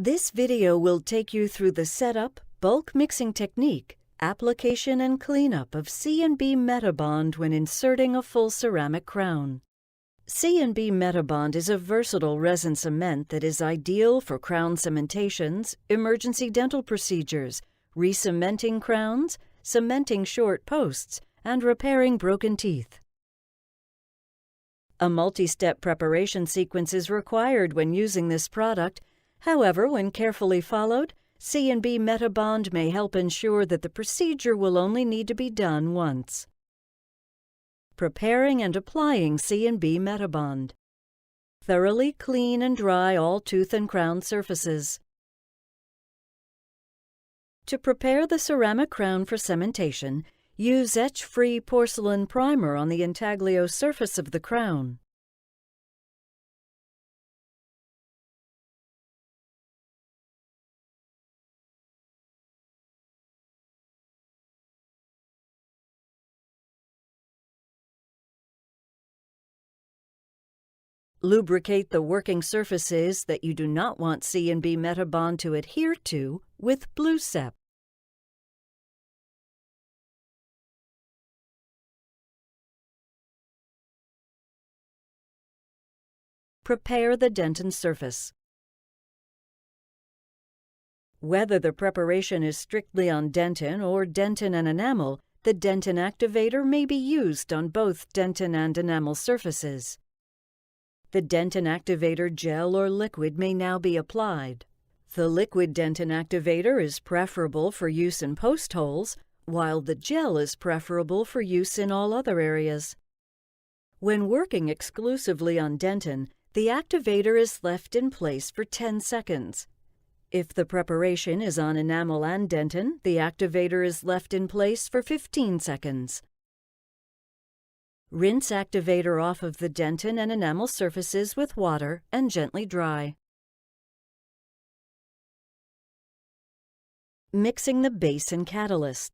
This video will take you through the setup, bulk mixing technique, application and cleanup of C&B Metabond when inserting a full ceramic crown. C&B Metabond is a versatile resin cement that is ideal for crown cementations, emergency dental procedures, re-cementing crowns, cementing short posts, and repairing broken teeth. A multi-step preparation sequence is required when using this product. However, when carefully followed, C&B Metabond may help ensure that the procedure will only need to be done once. Preparing and applying C&B Metabond. Thoroughly clean and dry all tooth and crown surfaces. To prepare the ceramic crown for cementation, use etch-free porcelain primer on the intaglio surface of the crown. Lubricate the working surfaces that you do not want C&B Metabond to adhere to with blue sep. Prepare the dentin surface. Whether the preparation is strictly on dentin or dentin and enamel, the dentin activator may be used on both dentin and enamel surfaces. The dentin activator gel or liquid may now be applied. The liquid dentin activator is preferable for use in post holes, while the gel is preferable for use in all other areas. When working exclusively on dentin, the activator is left in place for 10 seconds. If the preparation is on enamel and dentin, the activator is left in place for 15 seconds. Rinse activator off of the dentin and enamel surfaces with water and gently dry. Mixing the base and catalyst.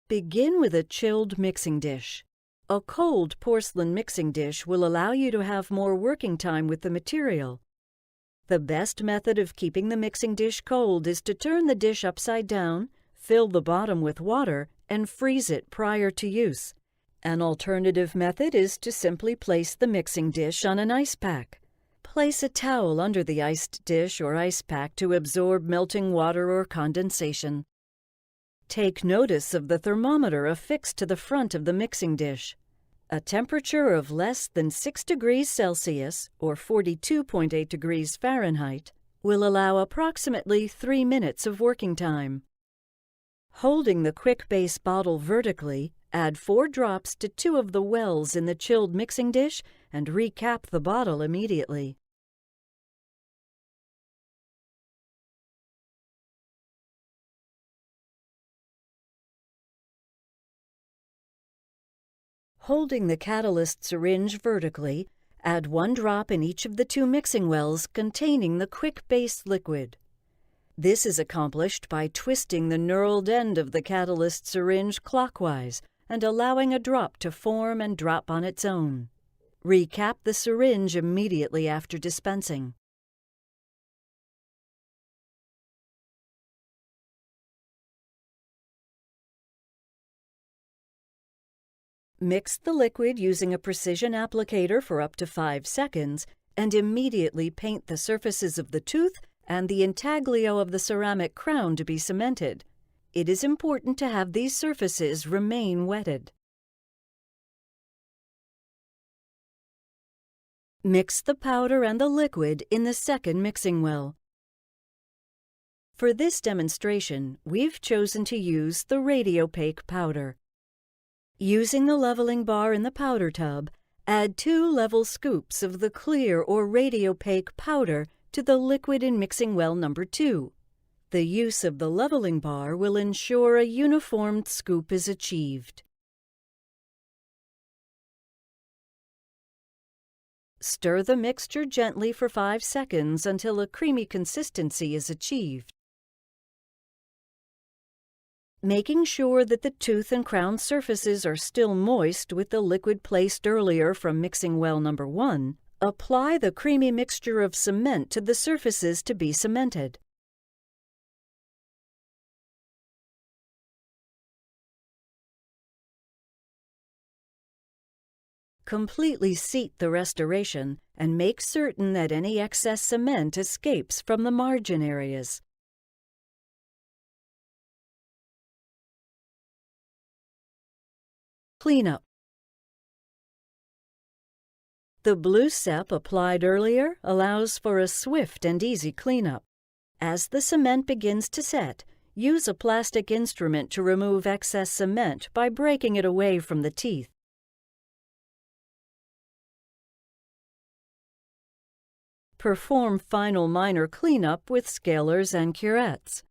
Begin with a chilled mixing dish. A cold porcelain mixing dish will allow you to have more working time with the material. The best method of keeping the mixing dish cold is to turn the dish upside down, fill the bottom with water, and freeze it prior to use. An alternative method is to simply place the mixing dish on an ice pack. Place a towel under the iced dish or ice pack to absorb melting water or condensation. Take notice of the thermometer affixed to the front of the mixing dish. A temperature of less than 6 degrees Celsius or 42.8 degrees Fahrenheit will allow approximately 3 minutes of working time. Holding the quick base bottle vertically, add 4 drops to 2 of the wells in the chilled mixing dish and recap the bottle immediately. Holding the catalyst syringe vertically, add 1 drop in each of the 2 mixing wells containing the quick base liquid. This is accomplished by twisting the knurled end of the catalyst syringe clockwise and allowing a drop to form and drop on its own. Recap the syringe immediately after dispensing. Mix the liquid using a precision applicator for up to 5 seconds and immediately paint the surfaces of the tooth and the intaglio of the ceramic crown to be cemented. It is important to have these surfaces remain wetted. Mix the powder and the liquid in the second mixing well. For this demonstration, we've chosen to use the radiopaque powder. Using the leveling bar in the powder tub, add 2 level scoops of the clear or radiopaque powder to the liquid in mixing well number 2. The use of the leveling bar will ensure a uniformed scoop is achieved. Stir the mixture gently for 5 seconds until a creamy consistency is achieved. Making sure that the tooth and crown surfaces are still moist with the liquid placed earlier from mixing well number 1, Apply the creamy mixture of cement to the surfaces to be cemented. Completely seat the restoration and make certain that any excess cement escapes from the margin areas. Cleanup. The blue sep applied earlier allows for a swift and easy cleanup. As the cement begins to set, use a plastic instrument to remove excess cement by breaking it away from the teeth. Perform final minor cleanup with scalers and curettes.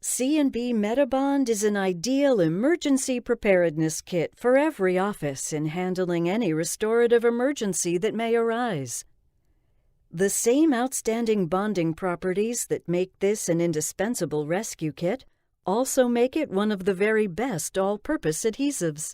C&B Metabond is an ideal emergency preparedness kit for every office in handling any restorative emergency that may arise. The same outstanding bonding properties that make this an indispensable rescue kit also make it one of the very best all-purpose adhesives.